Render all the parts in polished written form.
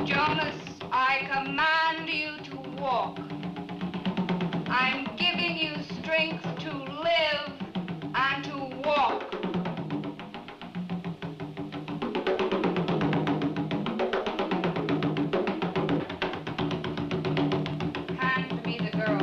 Jonas, I command you to walk. I'm giving you strength to live and to walk. Hand me the girl.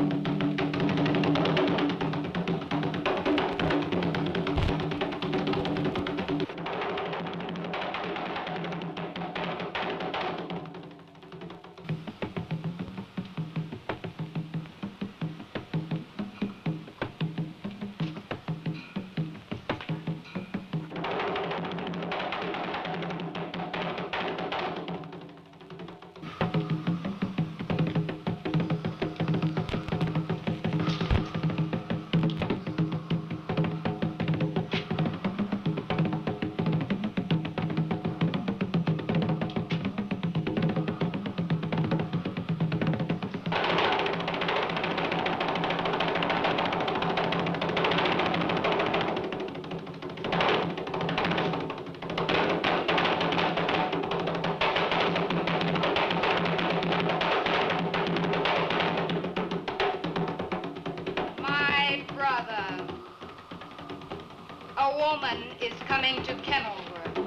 A woman is coming to Kenilworth.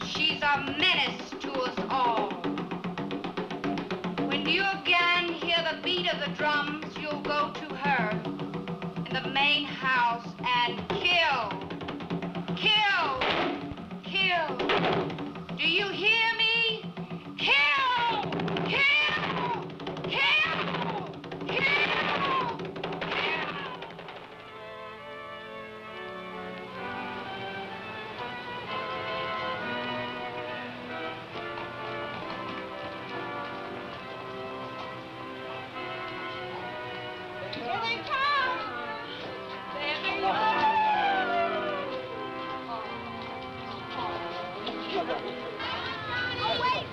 She's a menace to us all. When you again hear the beat of the drums, you'll go to her in the main house and kill. Kill! Kill! Do you hear me? Kill! Kill! Kill! Kill! Here they come! There they are! Oh, wait!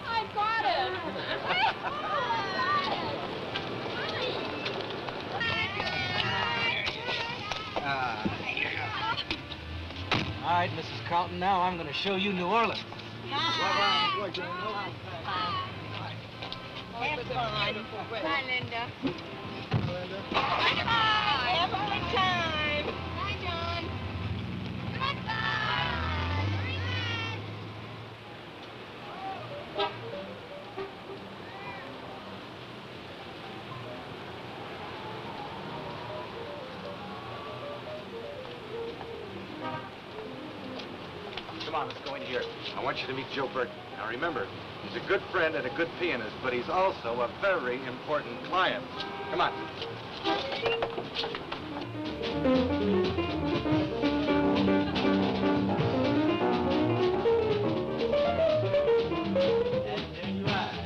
I got it! All right, Mrs. Carlton, now I'm going to show you New Orleans. Have fun. Bye, Linda. Bye. Have a good time. Bye, John. Come on, let's go in here. I want you to meet Joe Burton. Now remember, he's a good friend and a good pianist, but he's also a very important client. Come on. And there you are.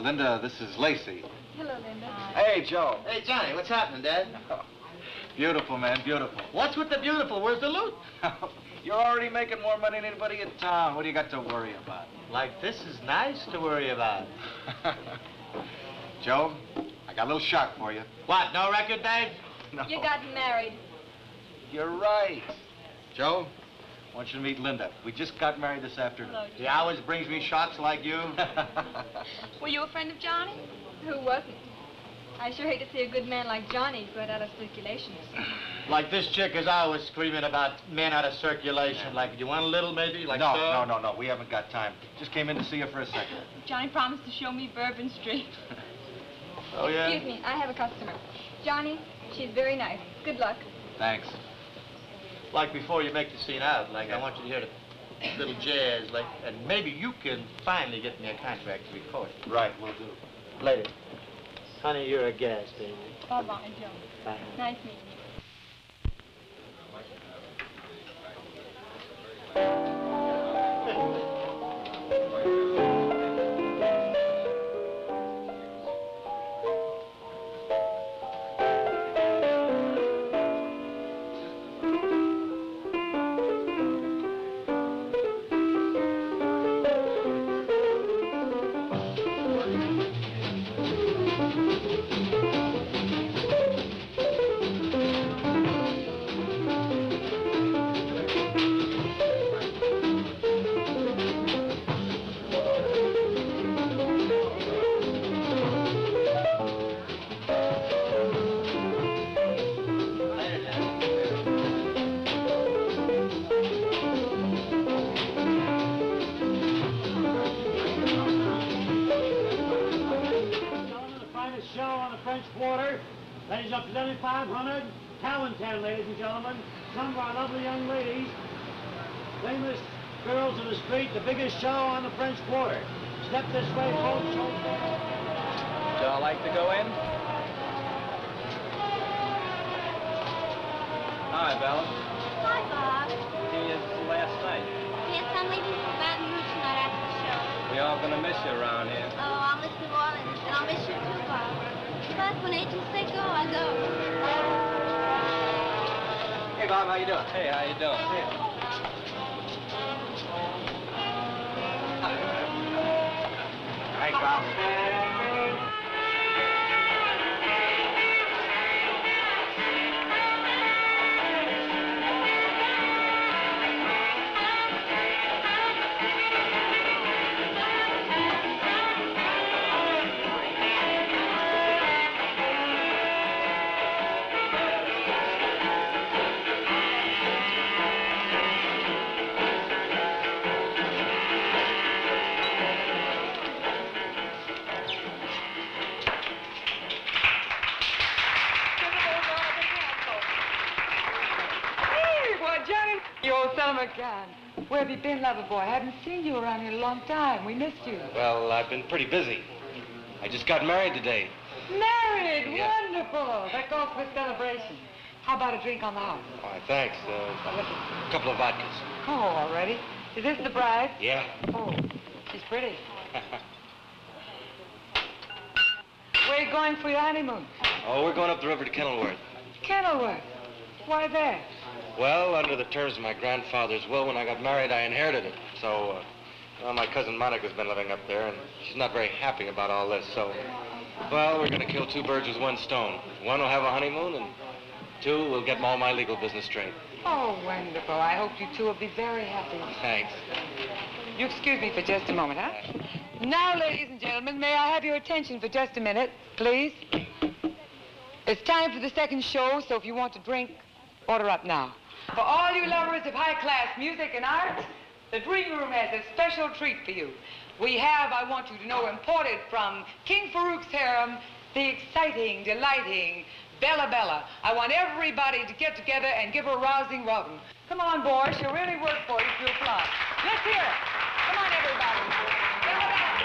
Linda, this is Lacey. Hello, Linda. Hey, Joe. Hey, Johnny, what's happening, Dad? Beautiful, man, beautiful. What's with the beautiful? Where's the loot? You're already making more money than anybody in town. What do you got to worry about? Like, this is nice to worry about. Joe, I got a little shock for you. What, no record, Dave? No. You got married. You're right. Joe, I want you to meet Linda. We just got married this afternoon. Hello, He always brings me shocks like you. Were you a friend of Johnny? Who wasn't? I sure hate to see a good man like Johnny put out of circulation. Like this chick is always screaming about men out of circulation. Like, do you want a little, maybe? Like No. We haven't got time. Just came in to see you for a second. Johnny promised to show me Bourbon Street. Oh, yeah? Excuse me, I have a customer. Johnny, she's very nice. Good luck. Thanks. Like, before you make the scene out, like, I want you to hear the little jazz, like, and maybe you can finally get me a contract to record. Right, we'll do. Later. Honey, you're a gas, baby. Bye-bye, Joe. Bye. Nice meeting you. Ladies up to 7,500. Talontown, ladies and gentlemen. Some of our lovely young ladies. Famous girls of the street, the biggest show on the French Quarter. Step this way, folks. Would y'all like to go in? Hi, Bella. Hi, Bob. See you last night. Yes, some ladies from Baton Rouge tonight after the show. We all gonna miss you around here. Oh, I'll miss New Orleans, and I'll miss you too, Bob. But when agents say go, I go. Hey, Bob, how you doing? Hey, how you doing? Thanks, Bob. You old Selma McCann. Where have you been, lover boy? I haven't seen you around here in a long time. We missed you. Well, I've been pretty busy. I just got married today. Married? Yeah. Wonderful. That goes for a celebration. How about a drink on the house? All right, thanks. A couple of vodkas. Oh, already? Is this the bride? Yeah. Oh, she's pretty. Where are you going for your honeymoon? Oh, we're going up the river to Kenilworth. Kenilworth. Why there? Well, under the terms of my grandfather's will, when I got married, I inherited it. So, well, my cousin Monica's been living up there, and she's not very happy about all this. So, well, we're going to kill two birds with one stone. One will have a honeymoon, and two will get all my legal business straight. Oh, wonderful. I hope you two will be very happy. Thanks. You excuse me for just a moment, huh? Now, ladies and gentlemen, may I have your attention for just a minute, please? It's time for the second show, so if you want to drink, order up now. For all you lovers of high-class music and art, the Dream Room has a special treat for you. We have, I want you to know, imported from King Farouk's harem, the exciting, delighting Bella Bella. I want everybody to get together and give her a rousing welcome. Come on, boys, she'll really work for you if you apply. Let's hear it. Come on, everybody. Bella Bella.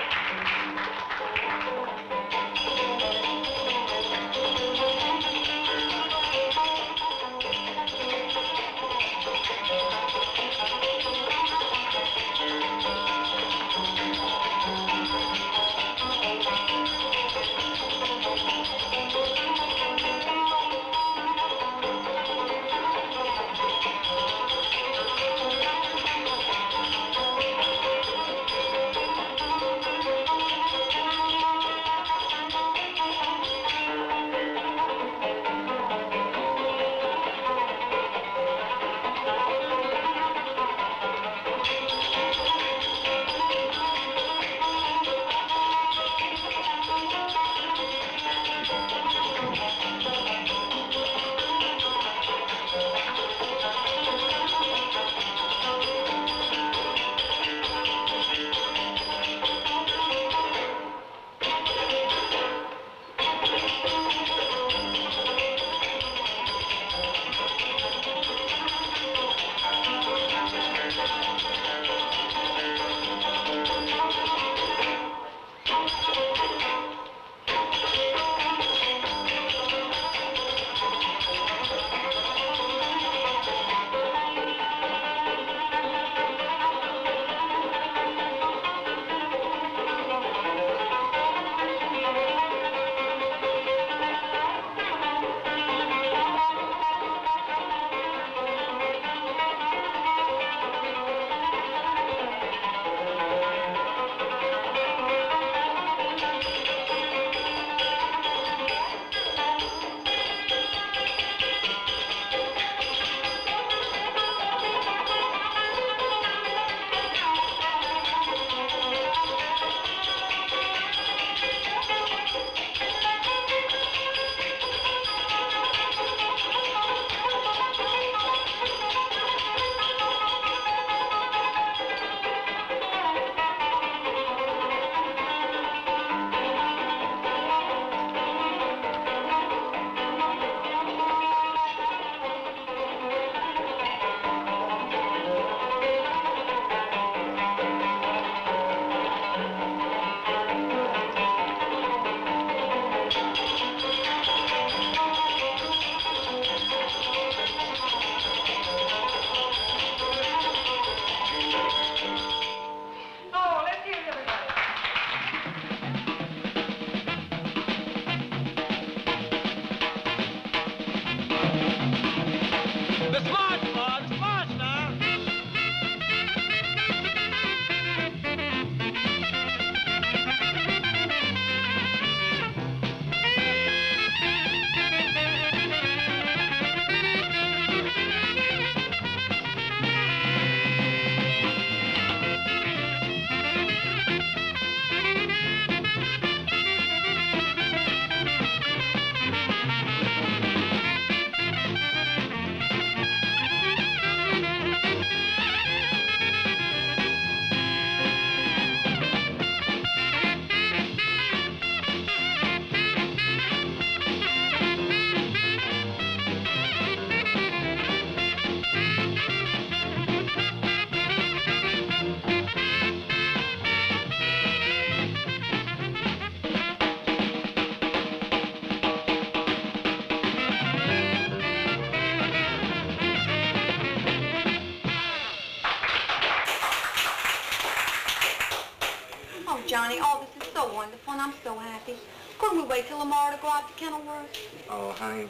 I'm so happy. Couldn't we wait till tomorrow to go out to Kenilworth? Oh, honey,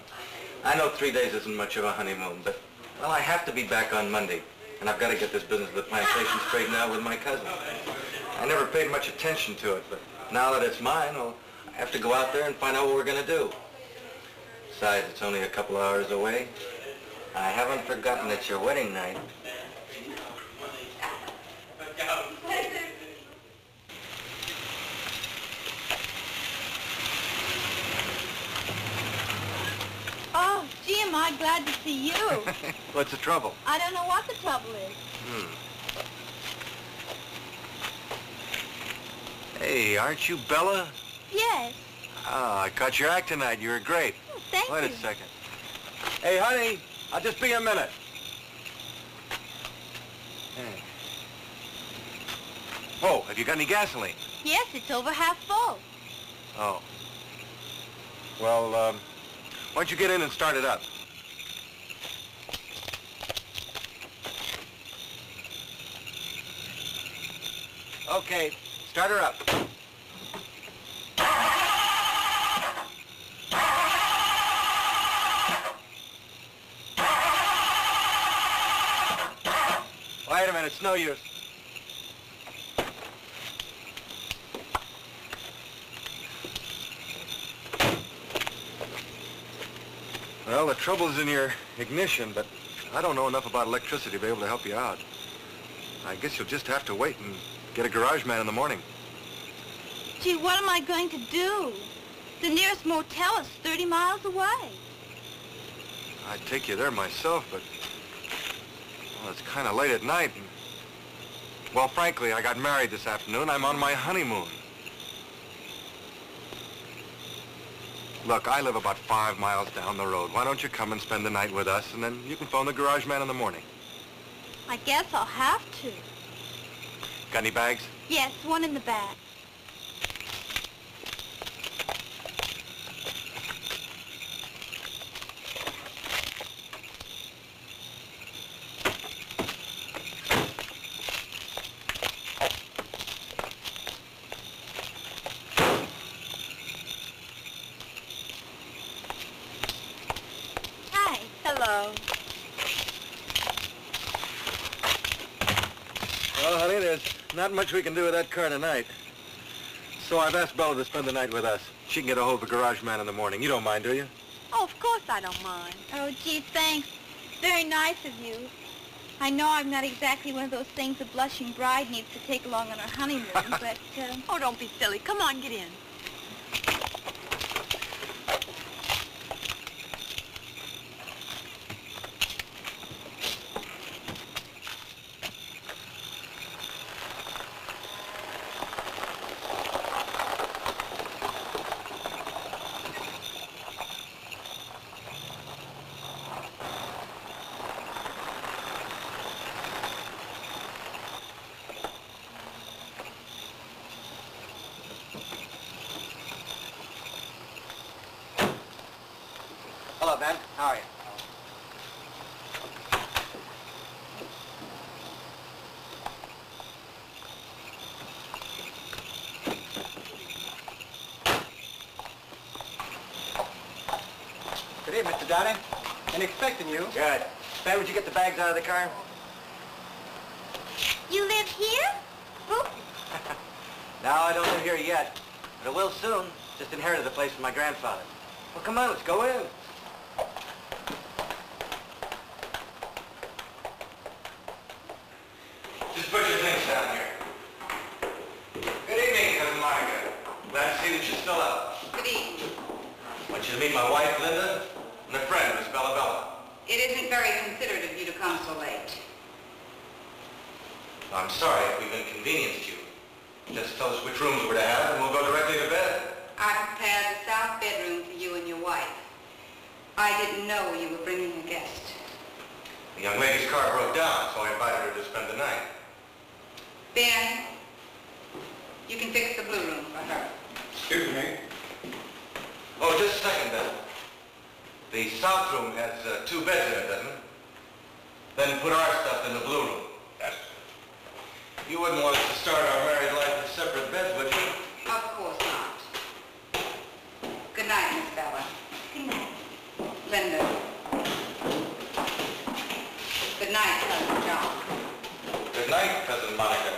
I know 3 days isn't much of a honeymoon, but, well, I have to be back on Monday, and I've got to get this business of the plantation straightened out with my cousin. I never paid much attention to it, but now that it's mine, well, I have to go out there and find out what we're going to do. Besides, it's only a couple of hours away. I haven't forgotten it's your wedding night. Oh, gee, am I glad to see you. What's the trouble? I don't know what the trouble is. Hey, aren't you Bella? Yes. Oh, I caught your act tonight. You were great. Oh, thank you. Wait a second. Hey, honey, I'll just be a minute. Hey. Oh, have you got any gasoline? Yes, it's over half full. Oh. Well, why don't you get in and start it up? Okay, start her up. Wait a minute, it's no use. Well, the trouble's in your ignition, but I don't know enough about electricity to be able to help you out. I guess you'll just have to wait and get a garage man in the morning. Gee, what am I going to do? The nearest motel is 30 miles away. I'd take you there myself, but, well, it's kind of late at night. And, well, frankly, I got married this afternoon. I'm on my honeymoon. Look, I live about 5 miles down the road. Why don't you come and spend the night with us, and then you can phone the garage man in the morning. I guess I'll have to. Got any bags? Yes, one in the back. Hi. Hello. Well, honey, there's not much we can do with that car tonight. So I've asked Bella to spend the night with us. She can get a hold of the garage man in the morning. You don't mind, do you? Oh, of course I don't mind. Oh, gee, thanks. Very nice of you. I know I'm not exactly one of those things a blushing bride needs to take along on her honeymoon, but, Oh, don't be silly. Come on, get in. Hello, Ben. How are you? Good evening, Mr. Downey. Been expecting you. Good. Ben, would you get the bags out of the car? you live here? Who? No, I don't live here yet, but I will soon. Just inherited the place from my grandfather. Well, come on, let's go in. Just put your things down here. Good evening, Cousin Monica. Glad to see that you're still up. Good evening. I want you to meet my wife, Linda, and a friend, Miss Bella Bella. It isn't very considerate of you to come so late. I'm sorry if we've inconvenienced you. Just tell us which rooms we're to have, and we'll go directly to bed. I prepared the south bedroom for you and your wife. I didn't know you were bringing a guest. The young lady's car broke down, so I invited her to spend the night. Ben, you can fix the blue room for her. Excuse me. Oh, just a second, Ben. The south room has 2 beds in it, doesn't it? Then put our stuff in the blue room. Yes. You wouldn't want us to start our married life in separate beds, would you? Of course not. Linda. Good night, Cousin John. Good night, Cousin Monica.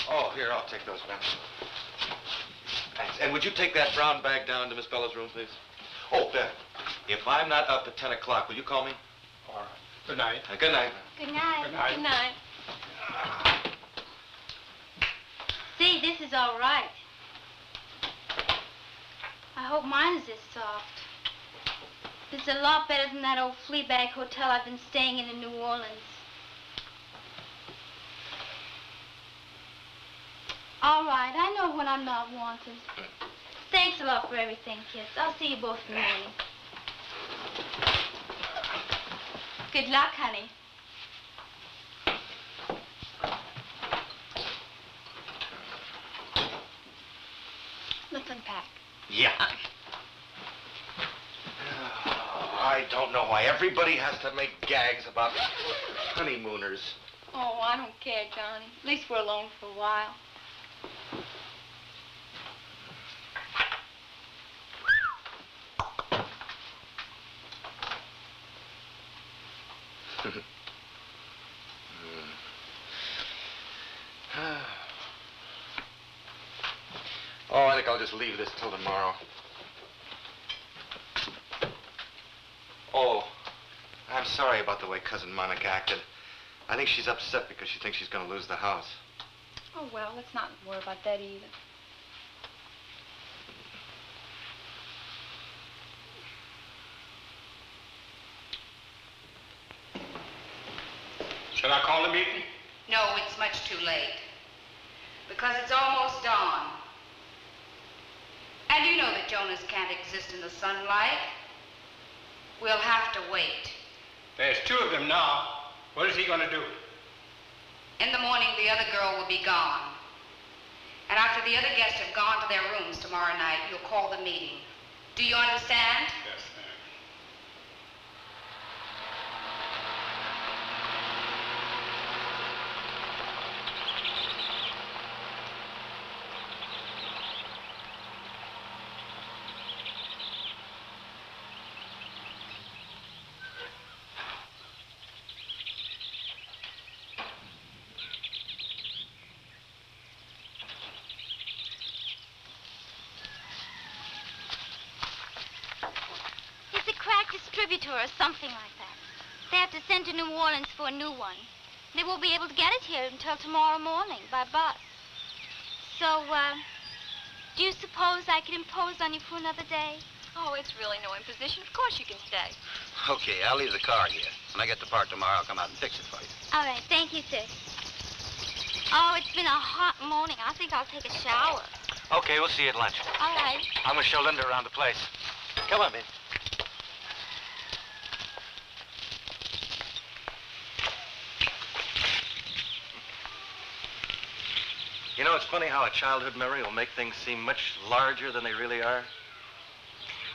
Oh, here, I'll take those, man. Thanks. And would you take that brown bag down to Miss Bella's room, please? Oh, Ben, if I'm not up at 10 o'clock, will you call me? All right. Good night. Good night. Good night. Good night. Good night. See, this is all right. I hope mine is this soft. It's a lot better than that old flea bag hotel I've been staying in New Orleans. All right, I know when I'm not wanted. Thanks a lot for everything, kids. I'll see you both in the morning. Good luck, honey. Let's unpack. Yeah. I don't know why everybody has to make gags about honeymooners. Oh, I don't care, Johnny. At least we're alone for a while. Oh, I think I'll just leave this till tomorrow. Oh, I'm sorry about the way Cousin Monica acted. I think she's upset because she thinks she's going to lose the house. Oh, well, let's not worry about that either. Should I call the meeting? No, it's much too late. Because it's almost dawn. And you know that Jonas can't exist in the sunlight. We'll have to wait. There's two of them now. What is he going to do? In the morning, the other girl will be gone. And after the other guests have gone to their rooms tomorrow night, you'll call the meeting. Do you understand? Yes, ma'am. Distributor or something like that. They have to send to New Orleans for a new one. They won't be able to get it here until tomorrow morning by bus. So, do you suppose I could impose on you for another day? Oh, it's really no imposition. Of course you can stay. Okay, I'll leave the car here. When I get to park tomorrow, I'll come out and fix it for you. All right, thank you, sir. Oh, it's been a hot morning. I think I'll take a shower. Okay, we'll see you at lunch. All right. I'm going to show Linda around the place. Come on, babe. You know, it's funny how a childhood memory will make things seem much larger than they really are.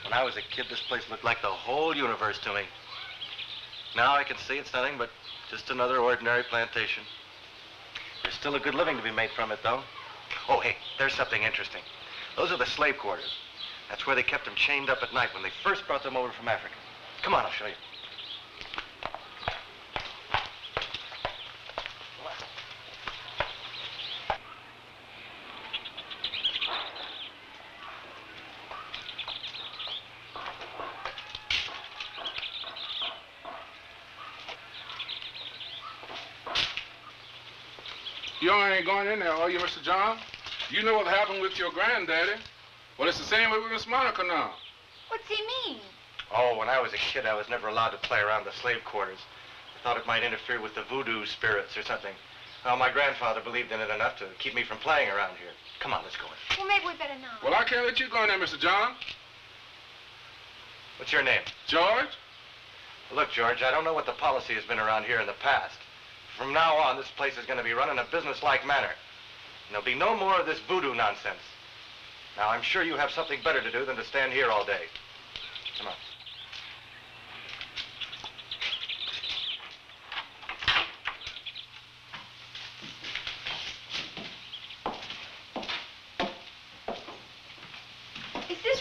When I was a kid, this place looked like the whole universe to me. Now I can see it's nothing but just another ordinary plantation. There's still a good living to be made from it, though. Oh, hey, there's something interesting. Those are the slave quarters. That's where they kept them chained up at night when they first brought them over from Africa. Come on, I'll show you. You ain't going in there, are you, Mr. John? You know what happened with your granddaddy. Well, it's the same way with Miss Monica now. What's he mean? Oh, when I was a kid, I was never allowed to play around the slave quarters. I thought it might interfere with the voodoo spirits or something. Well, my grandfather believed in it enough to keep me from playing around here. Come on, let's go in. Well, maybe we better not. Well, I can't let you go in there, Mr. John. What's your name? George? Look, George, I don't know what the policy has been around here in the past. From now on, this place is going to be run in a business-like manner. And there'll be no more of this voodoo nonsense. Now, I'm sure you have something better to do than to stand here all day. Come on.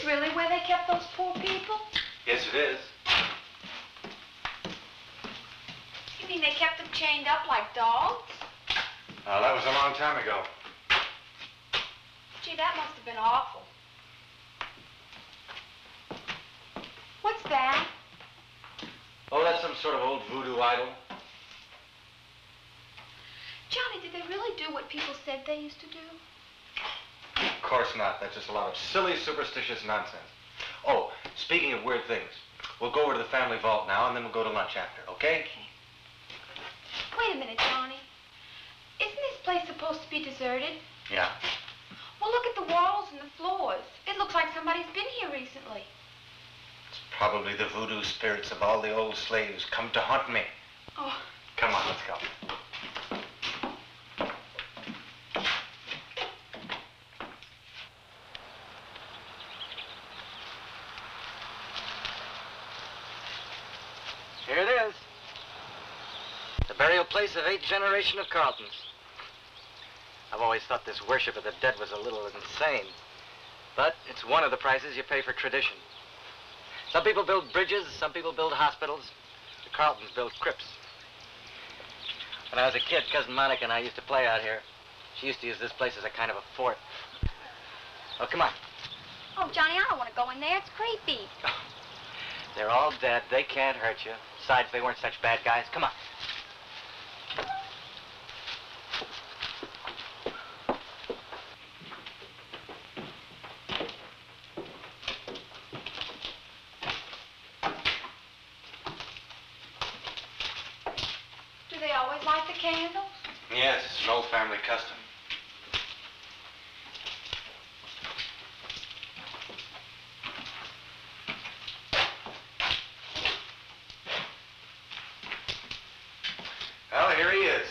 really where they kept those poor people? Yes, it is. You mean they kept them chained up like dogs? Well, that was a long time ago. Gee, that must have been awful. What's that? Oh, that's some sort of old voodoo idol. Johnny, did they really do what people said they used to do? Of course not. That's just a lot of silly, superstitious nonsense. Oh, speaking of weird things, we'll go over to the family vault now, and then we'll go to lunch after, okay? Wait a minute, Johnny. Isn't this place supposed to be deserted? Yeah. Well, look at the walls and the floors. It looks like somebody's been here recently. It's probably the voodoo spirits of all the old slaves come to haunt me. Oh. Come on, let's go. Here it is. The burial place of 8th generation of Carltons. I've always thought this worship of the dead was a little insane. But it's one of the prices you pay for tradition. Some people build bridges, some people build hospitals. The Carltons build crypts. When I was a kid, Cousin Monica and I used to play out here. She used to use this place as a kind of a fort. Oh, come on. Oh, Johnny, I don't want to go in there. It's creepy. They're all dead. They can't hurt you. Besides, they weren't such bad guys. Come on. Do they always light the candles? Yes, it's an old family custom. Well, here he is,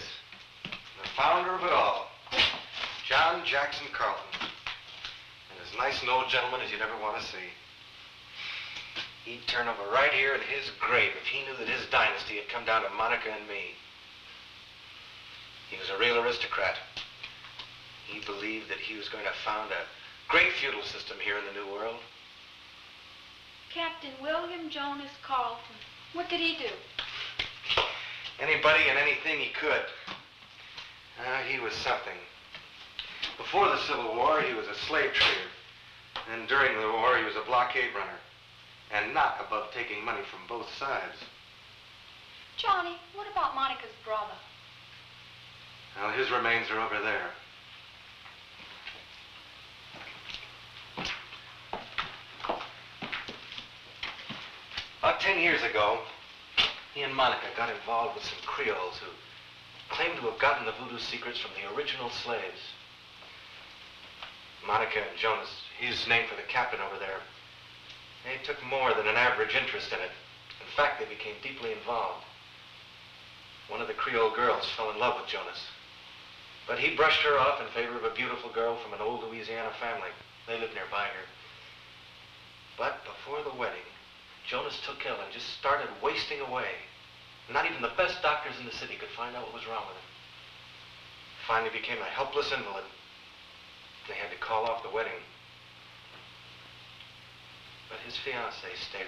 the founder of it all, John Jackson Carlton, and as nice an old gentleman as you'd ever want to see. He'd turn over right here in his grave if he knew that his dynasty had come down to Monica and me. He was a real aristocrat. He believed that he was going to found a great feudal system here in the New World. Captain William Jonas Carlton. What did he do? Anybody and anything he could. He was something. Before the Civil War, he was a slave trader. And during the war, he was a blockade runner. And not above taking money from both sides. Johnny, what about Monica's brother? Well, his remains are over there. About 10 years ago, he and Monica got involved with some Creoles who claimed to have gotten the voodoo secrets from the original slaves. Monica and Jonas, he's named for the captain over there, they took more than an average interest in it. In fact, they became deeply involved. One of the Creole girls fell in love with Jonas. But he brushed her off in favor of a beautiful girl from an old Louisiana family. They lived nearby here. But before the wedding, Jonas took ill and just started wasting away. Not even the best doctors in the city could find out what was wrong with him. Finally became a helpless invalid. They had to call off the wedding. But his fiancée stayed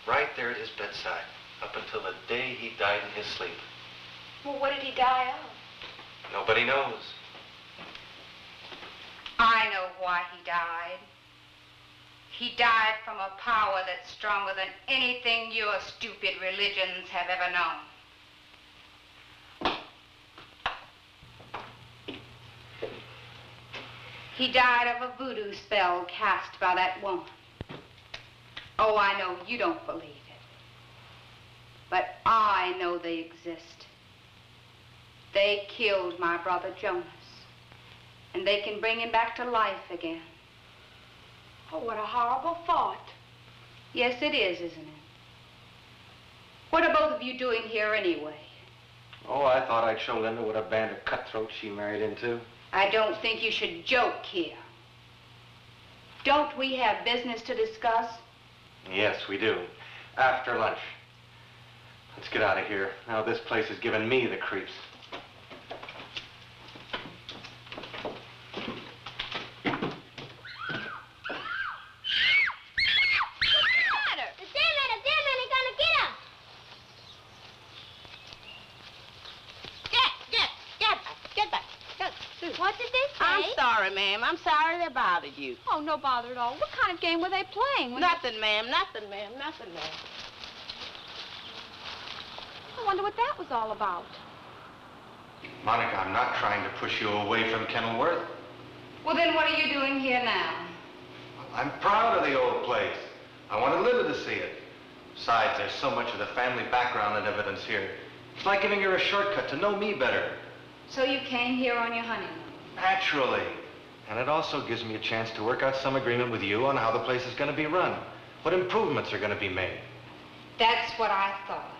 right there at his bedside up until the day he died in his sleep. Well, what did he die of? Nobody knows. I know why he died. He died from a power that's stronger than anything your stupid religions have ever known. He died of a voodoo spell cast by that woman. Oh, I know you don't believe it. But I know they exist. They killed my brother Jonas. And they can bring him back to life again. Oh, what a horrible thought. Yes, it is, isn't it? What are both of you doing here anyway? Oh, I thought I'd show Linda what a band of cutthroats she married into. I don't think you should joke here. Don't we have business to discuss? Yes, we do. After lunch. Let's get out of here. Now this place has given me the creeps. sorry, ma'am. I'm sorry they bothered you. Oh, no bother at all. What kind of game were they playing? Nothing, ma'am. Nothing, ma'am. Nothing, ma'am. I wonder what that was all about. Monica, I'm not trying to push you away from Kenilworth. Well, then what are you doing here now? I'm proud of the old place. I wanted Linda to see it. Besides, there's so much of the family background and evidence here. It's like giving her a shortcut to know me better. So you came here on your honeymoon? Naturally. And it also gives me a chance to work out some agreement with you on how the place is going to be run, what improvements are going to be made. That's what I thought.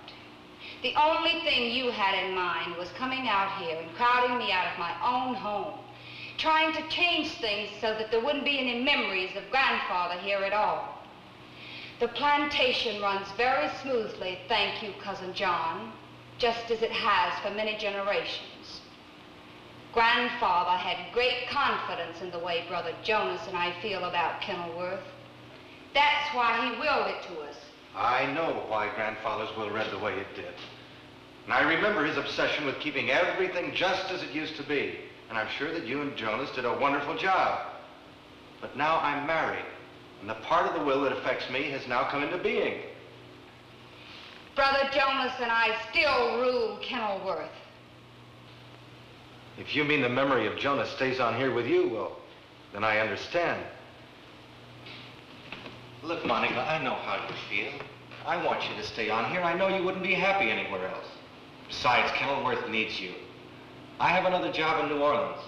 The only thing you had in mind was coming out here and crowding me out of my own home, trying to change things so that there wouldn't be any memories of grandfather here at all. The plantation runs very smoothly, thank you, Cousin John, just as it has for many generations. Grandfather had great confidence in the way Brother Jonas and I feel about Kenilworth. That's why he willed it to us. I know why Grandfather's will read the way it did. And I remember his obsession with keeping everything just as it used to be. And I'm sure that you and Jonas did a wonderful job. But now I'm married, and the part of the will that affects me has now come into being. Brother Jonas and I still rule Kenilworth. If you mean the memory of Jonas stays on here with you, well, then I understand. Look, Monica, I know how you feel. I want you to stay on here. I know you wouldn't be happy anywhere else. Besides, Kenilworth needs you. I have another job in New Orleans,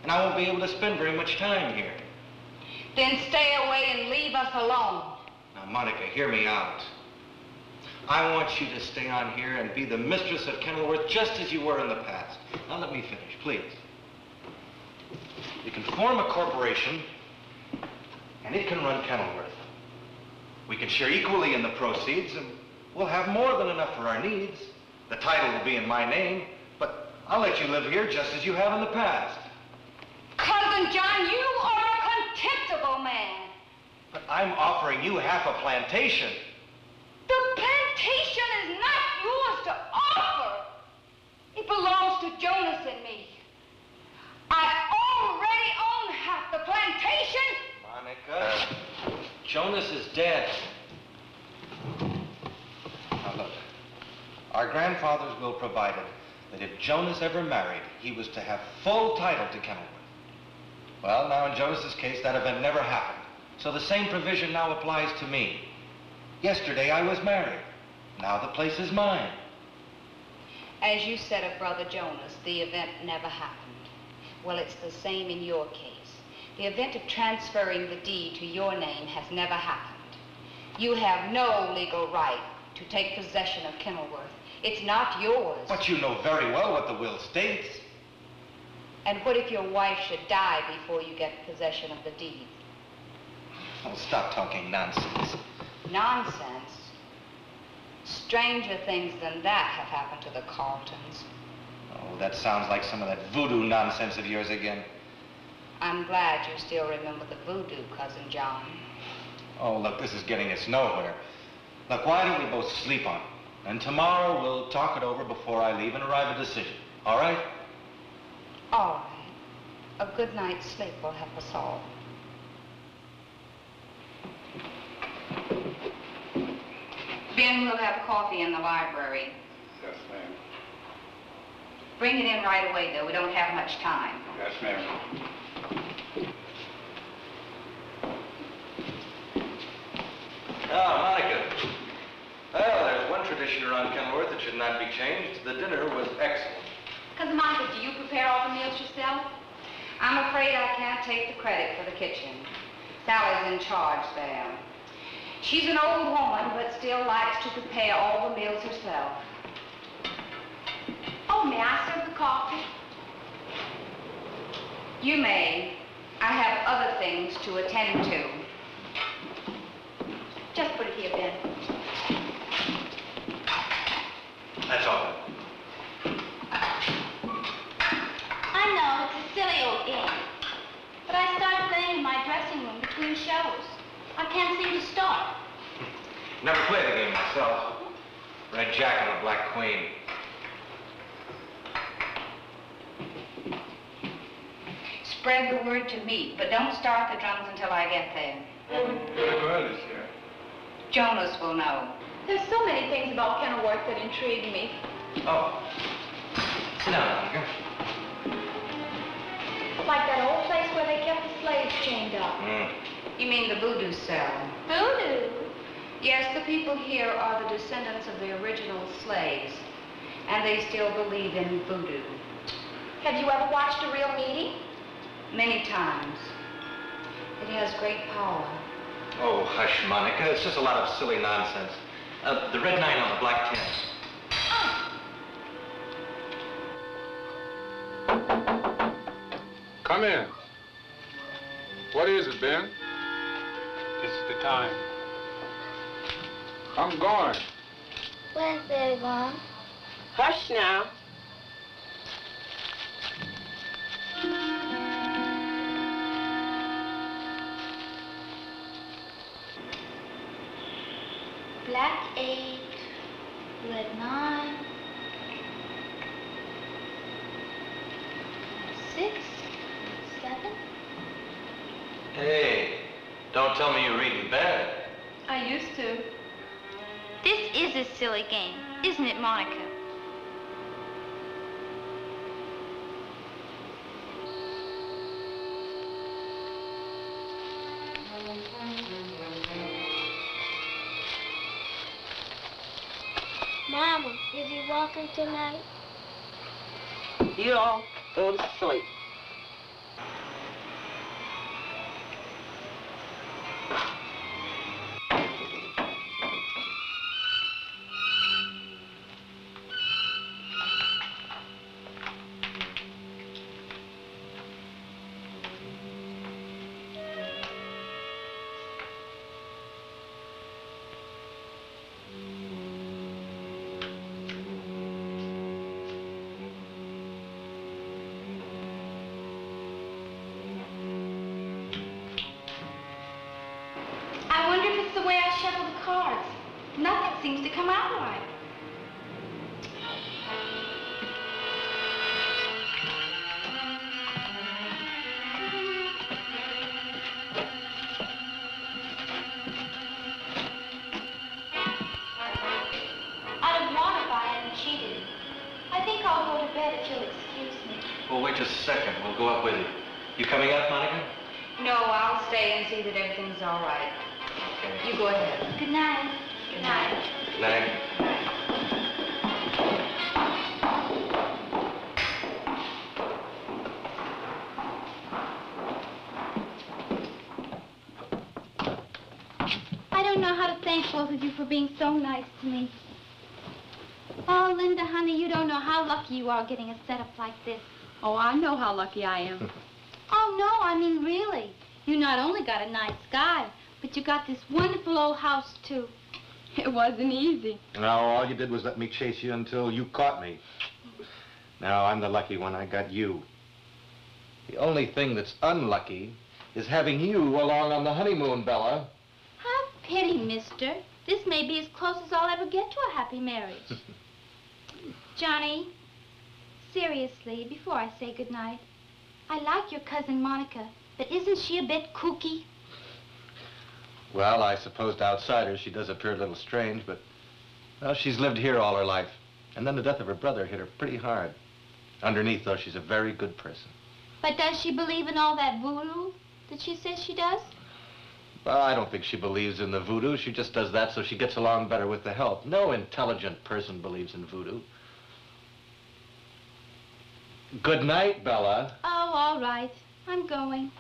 and I won't be able to spend very much time here. Then stay away and leave us alone. Now, Monica, hear me out. I want you to stay on here and be the mistress of Kenilworth just as you were in the past. Now, let me finish, please. You can form a corporation, and it can run Kenilworth. We can share equally in the proceeds, and we'll have more than enough for our needs. The title will be in my name, but I'll let you live here just as you have in the past. Cousin John, you are a contemptible man. But I'm offering you half a plantation. The plantation is not yours to offer. It belongs to Jonas and me. I already own half the plantation. Monica, Jonas is dead. Now look, our grandfather's will provided that if Jonas ever married, he was to have full title to Kenilworth. Well, now in Jonas's case, that event never happened. So the same provision now applies to me. Yesterday I was married. Now the place is mine. As you said of Brother Jonas, the event never happened. Well, it's the same in your case. The event of transferring the deed to your name has never happened. You have no legal right to take possession of Kenilworth. It's not yours. But you know very well what the will states. And what if your wife should die before you get possession of the deed? Oh, stop talking nonsense. Nonsense? Stranger things than that have happened to the Carltons. Oh, that sounds like some of that voodoo nonsense of yours again. I'm glad you still remember the voodoo, Cousin John. Oh, look, this is getting us nowhere. Look, why don't we both sleep on it? And tomorrow we'll talk it over before I leave and arrive at a decision. All right? All right. A good night's sleep will help us all. Ben, we'll have coffee in the library. Yes, ma'am. Bring it in right away, though. We don't have much time. Yes, ma'am. Ah, Monica. Well, there's one tradition around Kenilworth that should not be changed. The dinner was excellent. Cousin Monica, do you prepare all the meals yourself? I'm afraid I can't take the credit for the kitchen. Sally's in charge there. She's an old woman, but still likes to prepare all the meals herself. Oh, may I serve the coffee? You may. I have other things to attend to. Just put it here, Ben. That's all. I know, it's a silly old game. But I start playing in my dressing room between shows. I can't seem to start. Never played the game myself. Red Jack and the Black Queen. Spread the word to meet, but don't start the drums until I get there. The girl is here. Jonas will know. There's so many things about Kenilworth that intrigue me. Oh. Sit down, Monica. Like that old place where they kept the slaves chained up. You mean the voodoo cell? Voodoo? Yes, the people here are the descendants of the original slaves, and they still believe in voodoo. Have you ever watched a real meeting? Many times. It has great power. Oh, hush, Monica. It's just a lot of silly nonsense. The red 9 on the black 10. Come in. What is it, Ben? This is the time. I'm going. Where's Daddy gone? Hush now. Black 8, red 9, 6, 7. Hey, don't tell me you read in bed. I used to. This is a silly game, isn't it, Monica? Mama, is he walking tonight? You all go to sleep. I wonder if it's the way I shuffle the cards. Nothing seems to come out right. I'd have won if I hadn't cheated. I think I'll go to bed if you'll excuse me. Well, wait just a second. We'll go up with you. You coming up, Monica? No, I'll stay and see that everything's all right. Okay. You go ahead. Good night. Good night. Good night. I don't know how to thank both of you for being so nice to me. Oh, Linda, honey, you don't know how lucky you are getting a setup like this. Oh, I know how lucky I am. Oh, no, I mean, really. You not only got a nice guy, but you got this wonderful old house, too. It wasn't easy. No, all you did was let me chase you until you caught me. Now, I'm the lucky one. I got you. The only thing that's unlucky is having you along on the honeymoon, Bella. Have pity, mister. This may be as close as I'll ever get to a happy marriage. Johnny, seriously, before I say goodnight, I like your cousin Monica, but isn't she a bit kooky? Well, I suppose to outsiders she does appear a little strange, but, well, she's lived here all her life. And then the death of her brother hit her pretty hard. Underneath, though, she's a very good person. But does she believe in all that voodoo that she says she does? Well, I don't think she believes in the voodoo. She just does that so she gets along better with the help. No intelligent person believes in voodoo. Good night, Bella. Oh, all right. I'm going.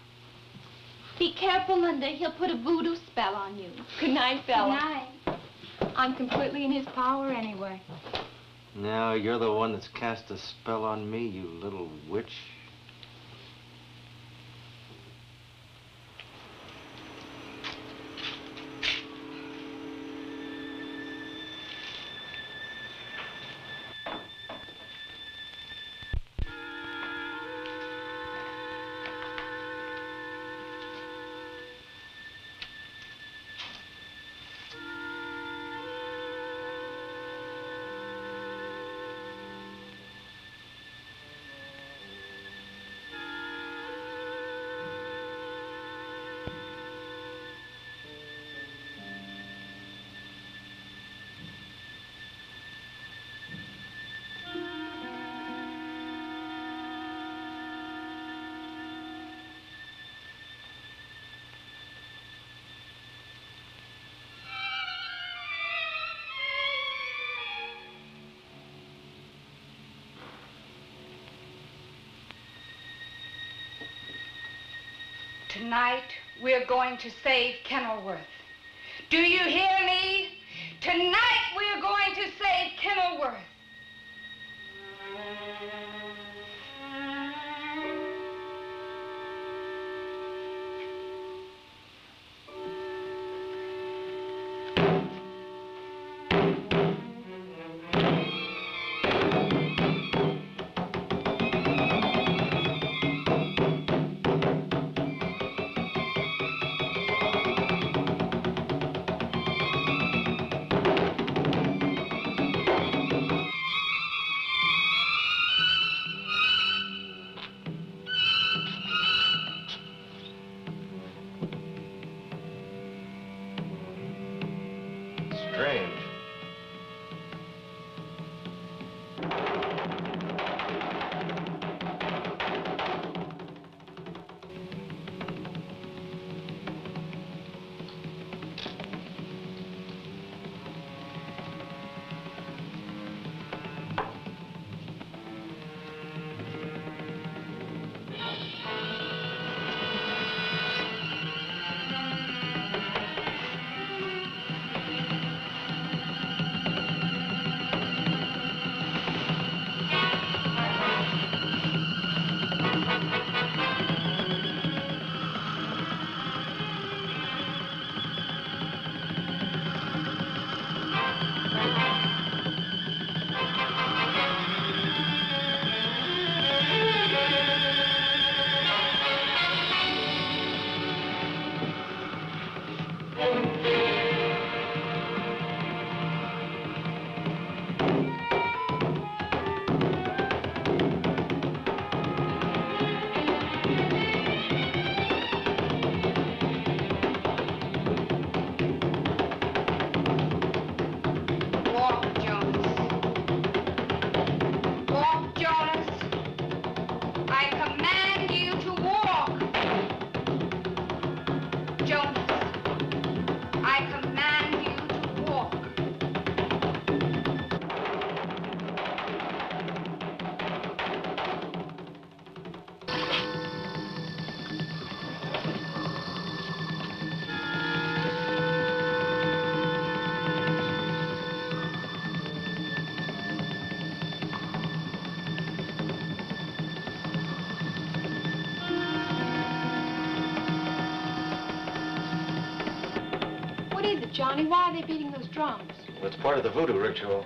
Be careful, Linda. He'll put a voodoo spell on you. Good night, Bella. Good night. I'm completely in his power anyway. Now you're the one that's cast a spell on me, you little witch. Tonight, we're going to save Kenilworth. Do you hear me? Tonight, we're going to save Kenilworth. Strange. Johnny, why are they beating those drums? Well, it's part of the voodoo ritual.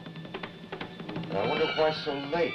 I wonder why so late.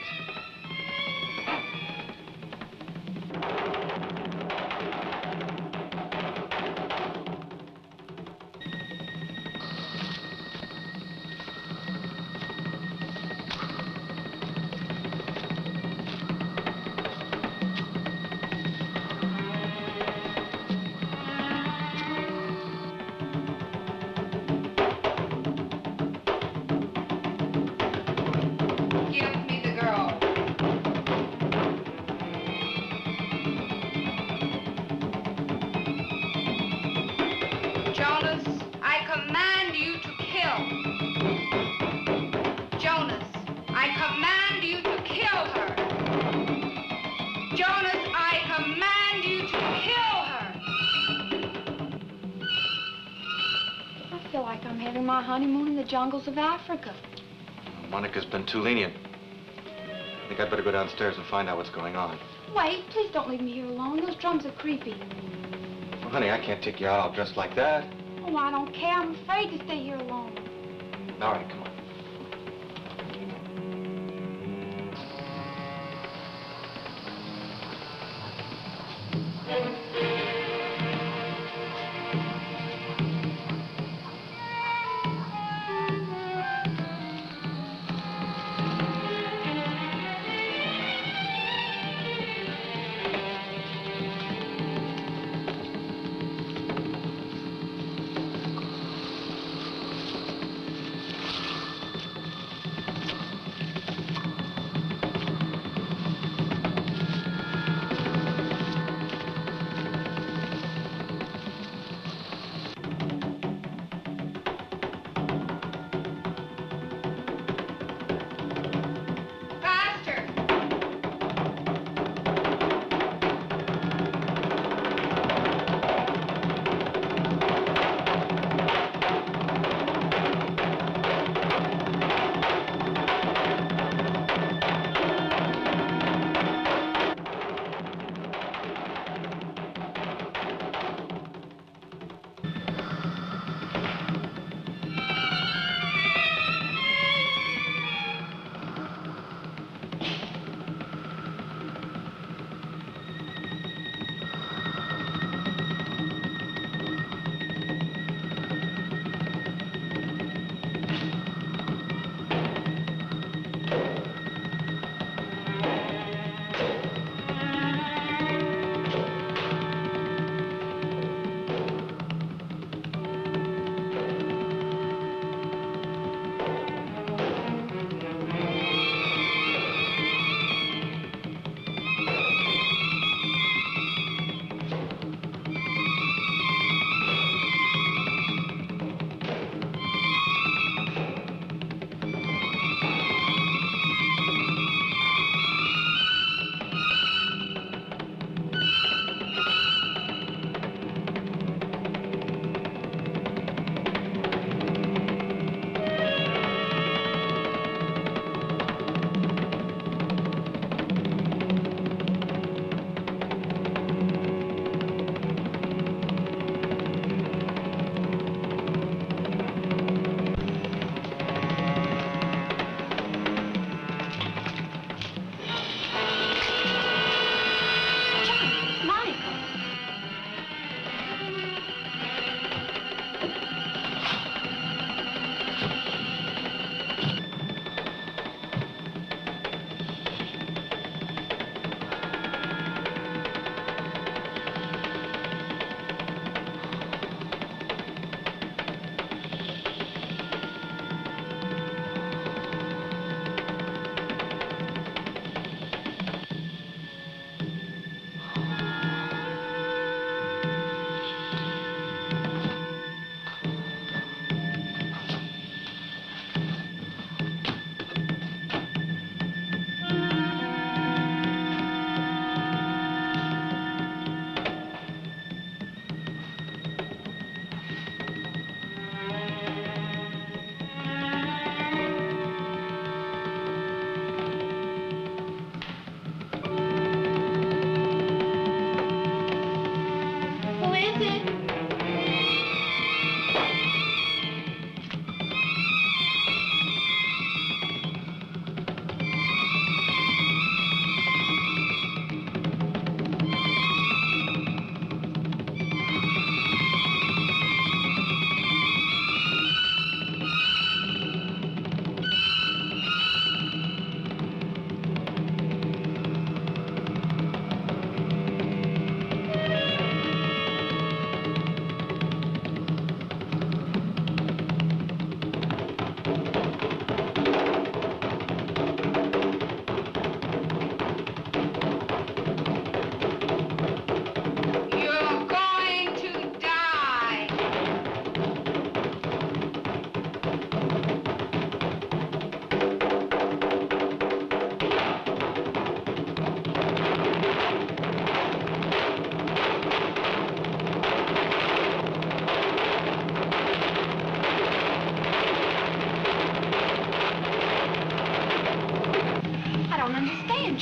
My honeymoon in the jungles of Africa. Monica's been too lenient. I think I'd better go downstairs and find out what's going on. Wait, please don't leave me here alone. Those drums are creepy. Well, honey, I can't take you out all dressed like that. Oh, I don't care. I'm afraid to stay here alone. All right, come on.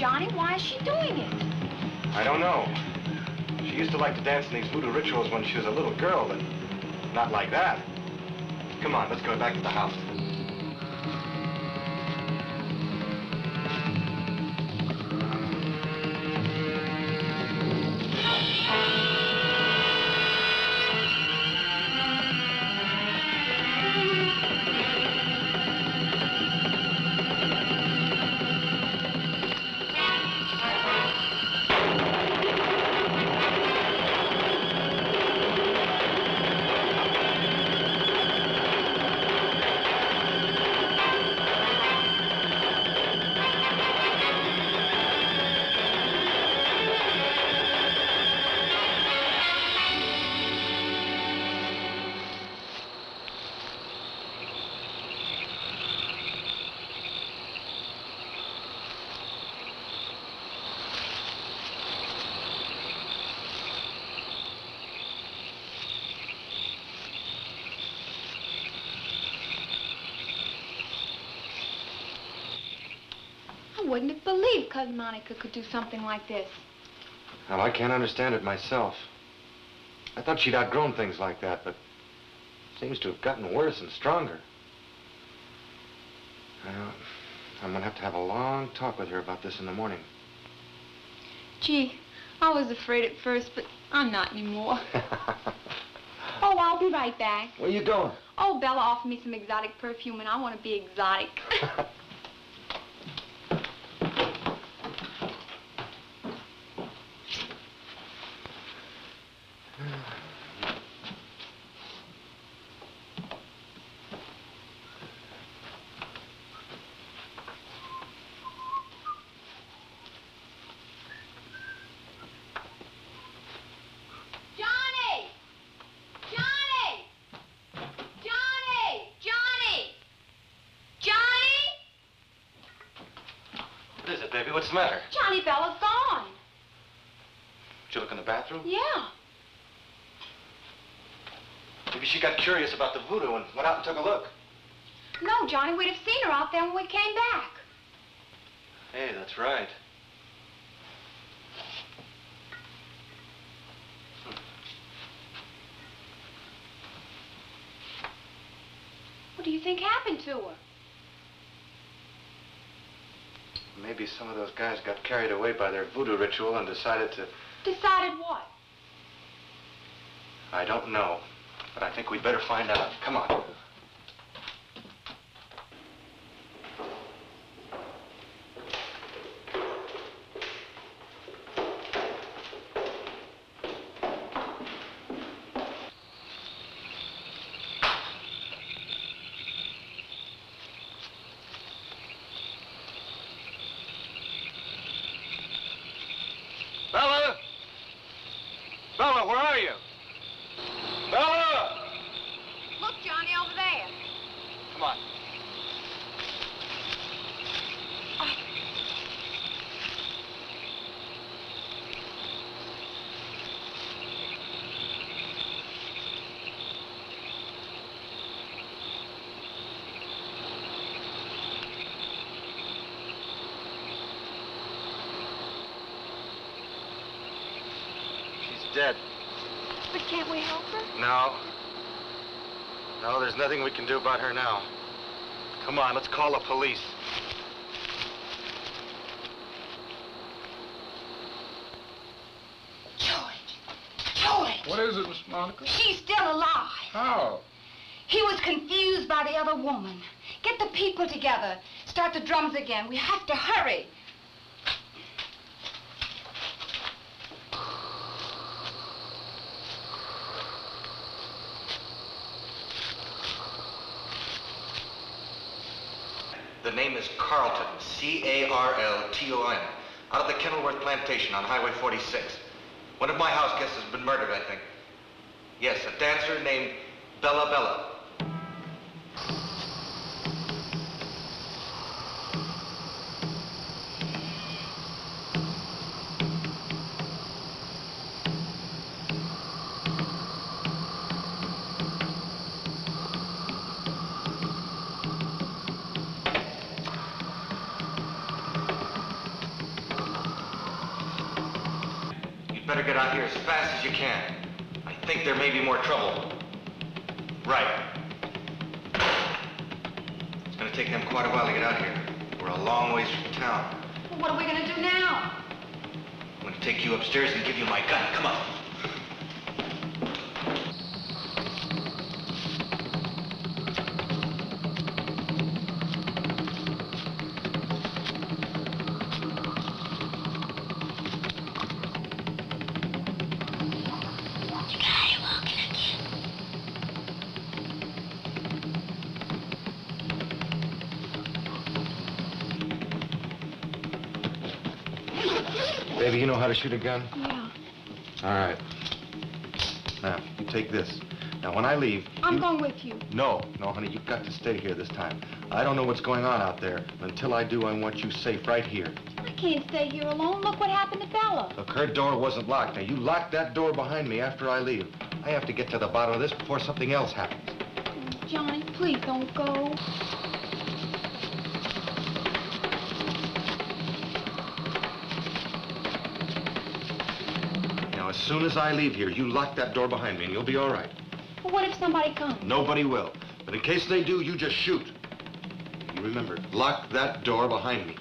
Johnny. Why is she doing it? I don't know. She used to like to dance in these voodoo rituals when she was a little girl, but not like that. Come on, let's go back to the house. I wouldn't have believed Cousin Monica could do something like this. Well, I can't understand it myself. I thought she'd outgrown things like that, but seems to have gotten worse and stronger. Well, I'm gonna have to have a long talk with her about this in the morning. Gee, I was afraid at first, but I'm not anymore. Oh, I'll be right back. Where you going? Oh, Bella offered me some exotic perfume, and I want to be exotic. What's the matter? Johnny Bella's gone. Did you look in the bathroom? Yeah. Maybe she got curious about the voodoo and went out and took a look. No, Johnny, we'd have seen her out there when we came back. Hey, that's right. What do you think happened to her? Maybe some of those guys got carried away by their voodoo ritual and decided to... Decided what? I don't know, but I think we'd better find out. Come on. Bella! Bella, where are you? Bella! Look, Johnny, over there. Come on. Dead. But can't we help her? No. No, there's nothing we can do about her now. Come on, let's call the police. George! What is it, Miss Monica? She's still alive. How? He was confused by the other woman. Get the people together. Start the drums again. We have to hurry. The name is Carlton, C-A-R-L-T-O-N, out of the Kenilworth Plantation on Highway 46. One of my house guests has been murdered, I think. Yes, a dancer named Bella Bella. better get out here as fast as you can. I think there may be more trouble. Right. It's gonna take them quite a while to get out here. We're a long ways from town. Well, what are we gonna do now? I'm gonna take you upstairs and give you my gun. Come on. Baby, you know how to shoot a gun? Yeah. All right. Now, you take this. Now, when I leave... I'm going with you. No, honey, you've got to stay here this time. I don't know what's going on out there. Until I do, I want you safe right here. I can't stay here alone. Look what happened to Bella. Look, her door wasn't locked. Now, you lock that door behind me after I leave. I have to get to the bottom of this before something else happens. Oh, Johnny, please don't go. As soon as I leave here, you lock that door behind me and you'll be all right. Well, what if somebody comes? Nobody will. But in case they do, you just shoot. You remember, lock that door behind me.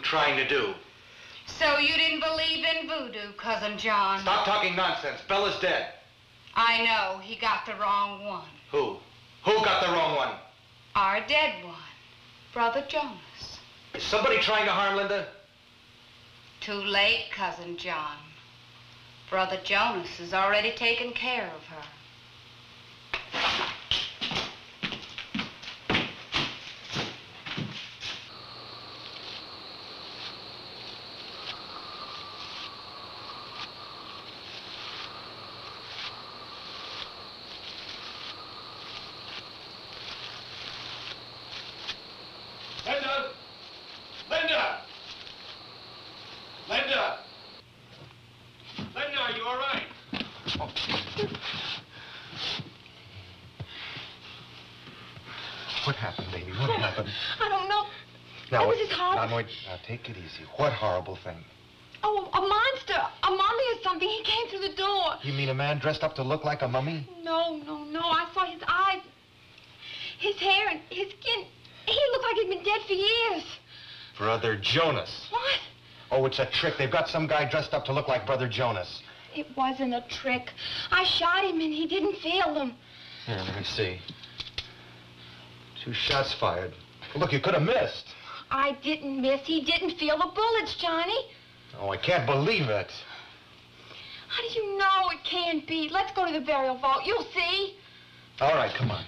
Trying to do? So you didn't believe in voodoo, Cousin John? Stop talking nonsense. Bella's dead. I know. He got the wrong one. Who? Who got the wrong one? Our dead one. Brother Jonas. Is somebody trying to harm Linda? Too late, Cousin John. Brother Jonas has already taken care of her. Linda! Linda! Linda! Linda, are you all right? What happened, baby? What happened? I don't know. Now, What was his heart? Now, wait, now, take it easy. What horrible thing? Oh, a monster. A mummy or something. He came through the door. You mean a man dressed up to look like a mummy? No. I saw his eyes, his hair, and his skin. He looked like he'd been dead for years. Brother Jonas. What? Oh, it's a trick. They've got some guy dressed up to look like Brother Jonas. It wasn't a trick. I shot him and he didn't feel them. Here, let me see. 2 shots fired. Look, you could have missed. I didn't miss. He didn't feel the bullets, Johnny. Oh, I can't believe it. How do you know it can't be? Let's go to the burial vault. You'll see. All right, come on.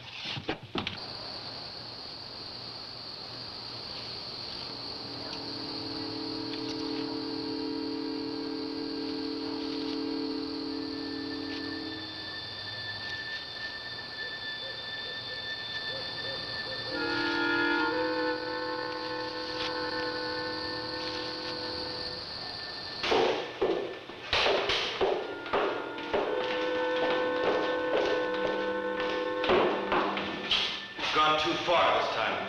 Gone too far this time.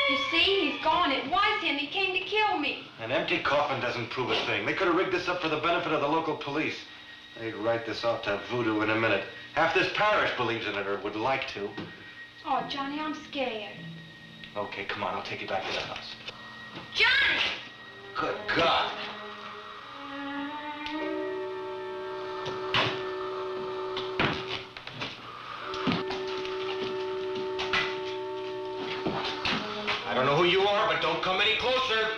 You see, he's gone. It was him. He came to kill me. An empty coffin doesn't prove a thing. They could have rigged this up for the benefit of the local police. They'd write this off to voodoo in a minute. Half this parish believes in it, or would like to. Oh, Johnny, I'm scared. Okay, come on, I'll take you back to the house. Johnny! Good God! I don't know who you are, but don't come any closer.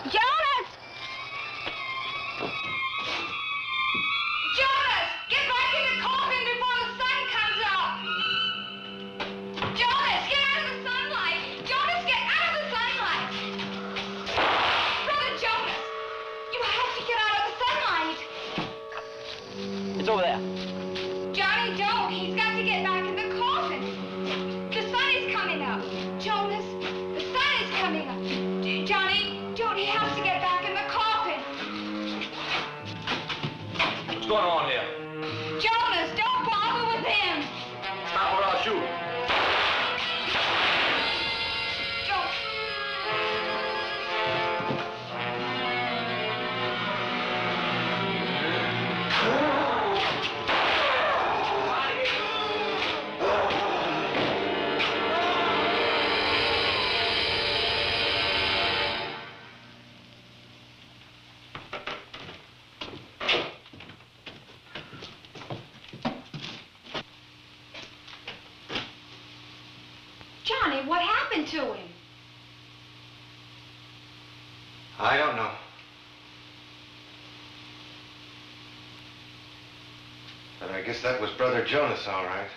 Jonas! Jonas! Get back in the coffin before the sun comes up! Jonas, get out of the sunlight! Jonas, get out of the sunlight! Brother Jonas, you have to get out of the sunlight! It's over there. Johnny, don't. He's got to get back in the coffin. The sun is coming up. Jonas, the sun is coming up. Johnny, he has to get back in the coffin. What's going on here? Jonas, don't bother with him. Stop or I'll shoot. Johnny, what happened to him? I don't know. But I guess that was Brother Jonas, all right.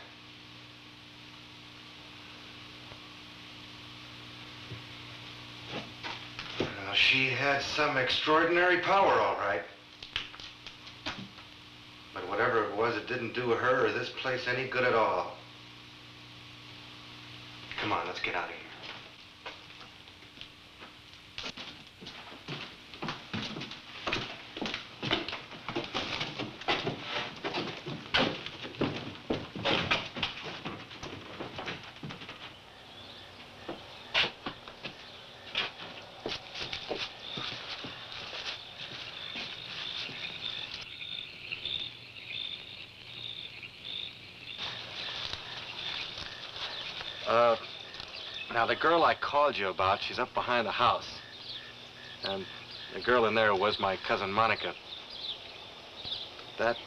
Now, she had some extraordinary power, all right. But whatever it was, it didn't do her or this place any good at all. Come on, let's get out of here. Now, the girl I called you about, she's up behind the house. And the girl in there was my cousin Monica. That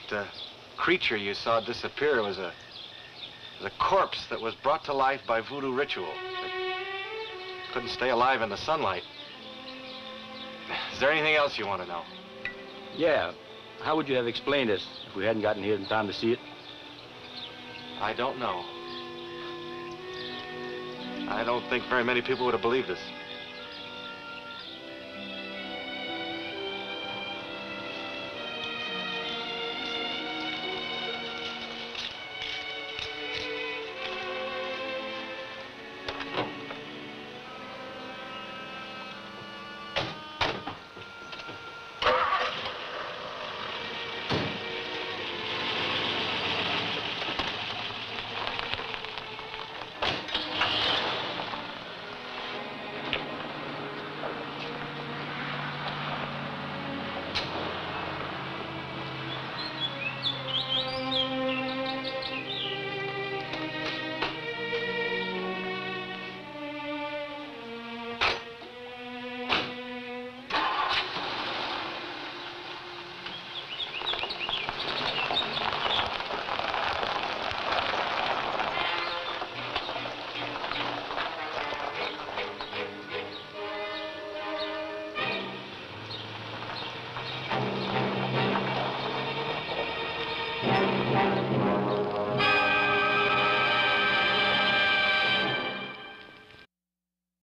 creature you saw disappear was a corpse that was brought to life by voodoo ritual. It couldn't stay alive in the sunlight. Is there anything else you want to know? Yeah. How would you have explained this if we hadn't gotten here in time to see it? I don't know. I don't think very many people would have believed us.